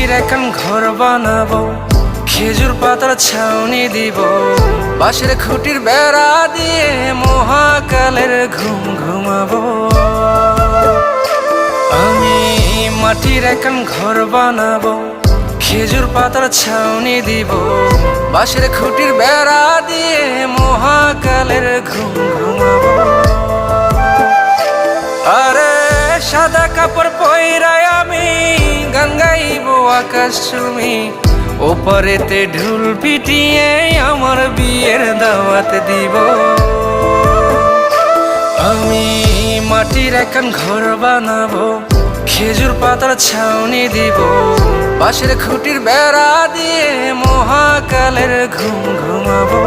মাটির এখন ঘর বানাবো, খেজুর পাতার ছাউনি দিব, বাঁশের খুঁটির বেড়া দিয়ে মহাকালের ঘুম ঘুমাবো। আমি মাটির এখন ঘর বানাবো, খেজুর পাতার ছাউনি দিব, বাঁশের খুঁটির বেড়া দিয়ে মহাকালের ঘুম ঘুমাবো। আরে সাদা কাপড় পইরায় আমি গান গাইবো আকাশ চুমি, ওপারেতে ঢোল পিটিয়ে আমার বিয়ের দাওয়াত দিব। আমি মাটির এখন ঘর বানাবো, খেজুর পাতার ছাউনি দিব, বাঁশের খুঁটির বেড়া দিয়ে মহাকালের ঘুম ঘুমাবো।